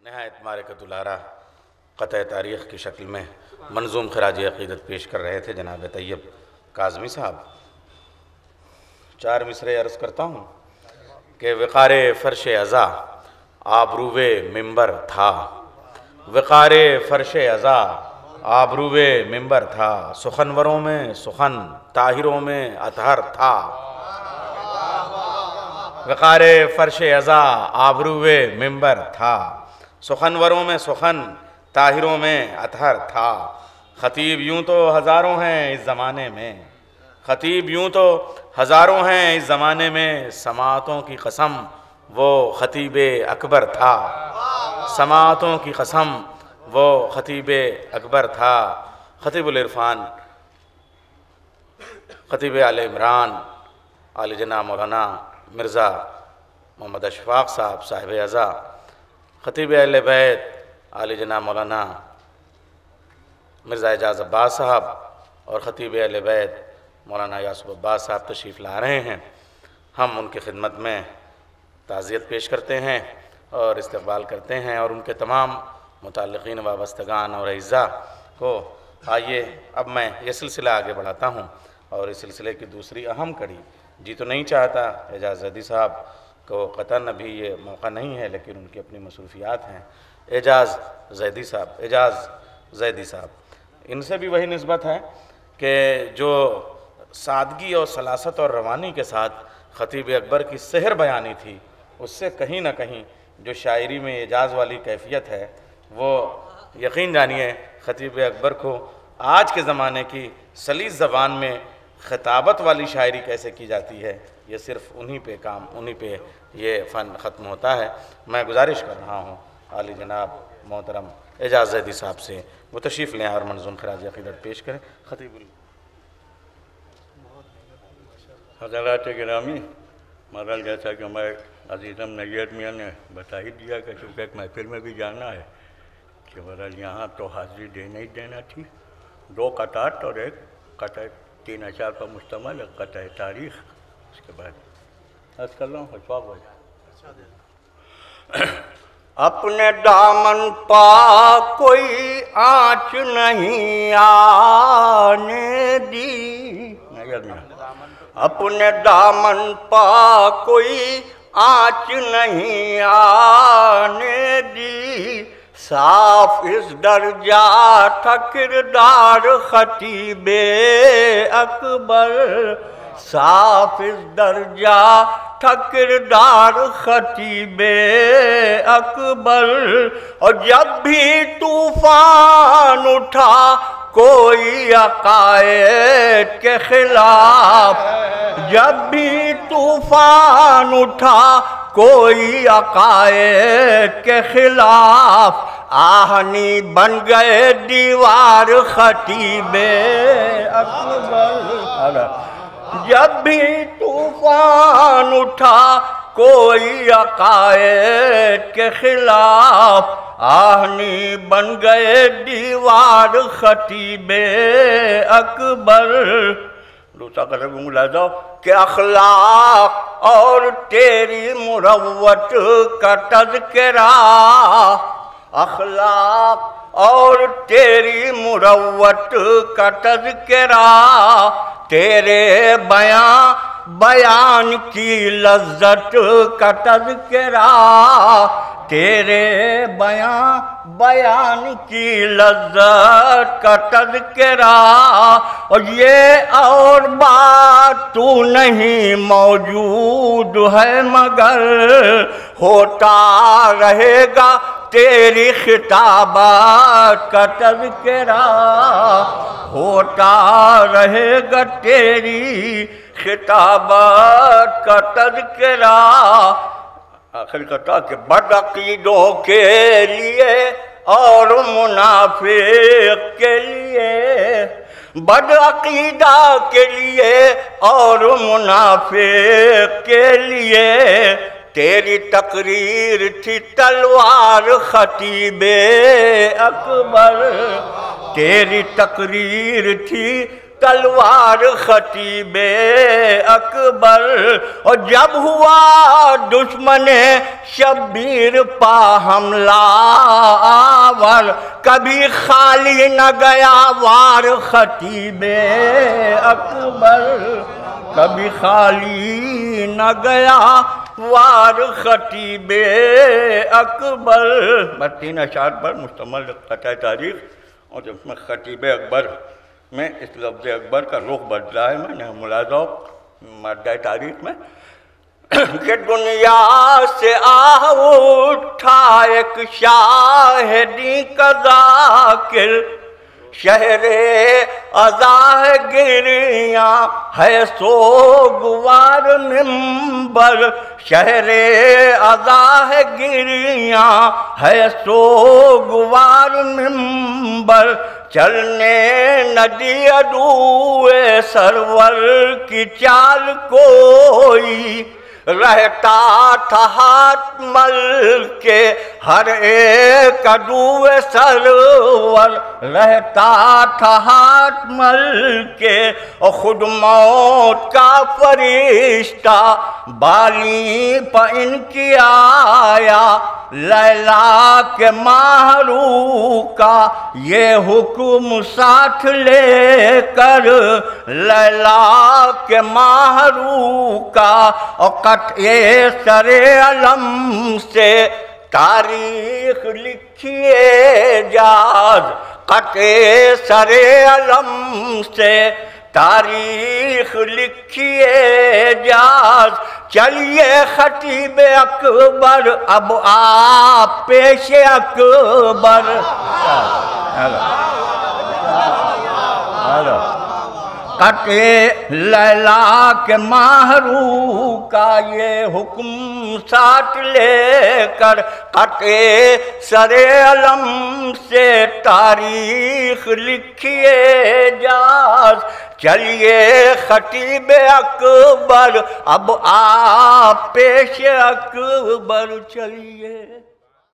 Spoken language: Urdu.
نہایت معرکۃ الآراء قطع تاریخ کی شکل میں منظوم خراج عقیدت پیش کر رہے تھے جناب طیب کاظمی صاحب۔ 4 مصرعے عرض کرتا ہوں کہ وقار فرش عزا آبروے منبر تھا، وقار فرش عزا آبروے منبر تھا، سخنوروں میں سخن طاہروں میں اطہر تھا، وقار فرش عزا آبروے منبر تھا، سخنوروں میں سخن طاہروں میں اطہر تھا۔ خطیب یوں تو ہزاروں ہیں اس زمانے میں، خطیب یوں تو ہزاروں ہیں اس زمانے میں، سماعتوں کی قسم وہ خطیب اکبر تھا، سماعتوں کی قسم وہ خطیب اکبر تھا۔ خطیب العرفان خطیب آل عمران عالی جناب مولانا مرزا محمد اشفاق صاحب صاحب عزا، خطیب اہل بیت عالی جناب مولانا مرزا اعجاز عباس صاحب اور خطیب اہل بیت مولانا یاسف عباس صاحب تشریف لا رہے ہیں۔ ہم ان کی خدمت میں تعزیت پیش کرتے ہیں اور استقبال کرتے ہیں، اور ان کے تمام متعلقین وابستگان اور اعزاء کو آئیے اب میں یہ سلسلہ آگے بڑھاتا ہوں، اور اس سلسلے کی دوسری اہم کڑی جی تو نہیں چاہتا اعجاز زیدی صاحب کو قطعاً ابھی یہ موقع نہیں ہے، لیکن ان کی اپنی مصروفیات ہیں۔ اعجاز زیدی صاحب، اعجاز زیدی صاحب، ان سے بھی وہی نسبت ہے کہ جو سادگی اور سلاست اور روانی کے ساتھ خطیب اکبر کی سحر بیانی تھی، اس سے کہیں نہ کہیں جو شاعری میں اعجاز والی کیفیت ہے وہ یقین جانیے خطیب اکبر کو آج کے زمانے کی سلیس زبان میں خطابت والی شاعری کیسے کی جاتی ہے، یہ صرف انہی پہ کام، انہی پہ یہ فن ختم ہوتا ہے۔ میں گزارش کر رہا ہوں عالی جناب محترم اعجاز زیدی صاحب سے وہ تشریف لیں اور منظوم خراج عقیدت پیش کریں۔ خطیب حضرات گرامی، مہاراج جیسا کہ ہمارے عزیزم نیر میاں نے بتا ہی دیا کہ چونکہ ایک محفل میں بھی جانا ہے کہ بہرحال یہاں تو حاضری دینا ہی دینا تھی۔ 2 قطعات اور ایک قطع 3 اشعار پر مشتمل ایک قطع تاریخ، اس کے بعد عرض کر رہا ہوں اشفاق بھائی۔ اپنے دامن پا کوئی آنچ نہیں آنے دی، اپنے دامن پا کوئی آنچ نہیں آنے دی، صاف اس درجہ تھا کردار خطیب اکبر، صاف اس درجہ تھا کردار خطیب اکبر، اور جب بھی طوفان اٹھا کوئی عقائد کے خلاف، جب بھی طوفان اٹھا کوئی عقائد کے خلاف، آہنی بن گئے دیوار خطیب اکبر، جب بھی طوفان اٹھا کوئی عقائد کے خلاف، آہنی بن گئے دیوار خطیب اکبر۔ دوسرا قدر ملاحظہ کہ اخلاق اور تیری مروت کا تذکرہ، اخلاق اور تیری مروت کا تذکرہ، تیرے بیان کی لذت کا تذکرہ، تیرے بیان کی لذت کا تذکرہ، اور یہ اور بات تو نہیں موجود ہے مگر ہوتا رہے گا تیری خطابات کا تذکرہ، ہوتا رہے گا تیری خطابات کا تذکرہ۔ آخر کہتا کہ بد عقیدوں کے لیے اور منافق کے لیے، بد عقیدہ کے لیے اور منافق کے لیے، تیری تقریر تھی تلوار خطیب اکبر، تیری تقریر تھی تلوار خطیب اکبر، اور جب ہوا دشمن شبیر پا حملہ آور، کبھی خالی نہ گیا وار خطیب اکبر، کبھی خالی نہ گیا وار خطیب اکبر۔ بس 3 اشعار پر مشتمل قطع تاریخ، اور اس میں خطیب اکبر میں اس لفظ اکبر کا رخ بدلا ہے، میں نے ملاحظہ مادہ تاریخ میں کہ دنیا سے اٹھا ایک شاہدی کا ذاکر، شہر ازاہ گریاں ہے سوگوار منبر، شہر ازاہ گریاں ہے سوگوار منبر، چلنے نہ دی عدو سرور کی چال کوئی، رہتا تھا ہاتھ مل کے ہر ایک عدو سرور، رہتا تھا ہاتھ مل کے، اور خود موت کا فرشتہ بالی پہ ان کی آیا، لیلا کے ماہرو کا یہ حکم ساتھ لے کر، لیلا کے ماہرو کا، اور قطع سر علم سے تاریخ لکھیے جاز، قطع سر علم سے تاریخ لکھیے جاز، چلیے خطیب اکبر اب آپ پیش اکبر۔ قطع لیلا کے ماہرو کا یہ حکم ساتھ لے کر، قطع سر علم سے تاریخ لکھیے جاز، چلیے خطیب اکبر اب آپ پیش اکبر، چلیے۔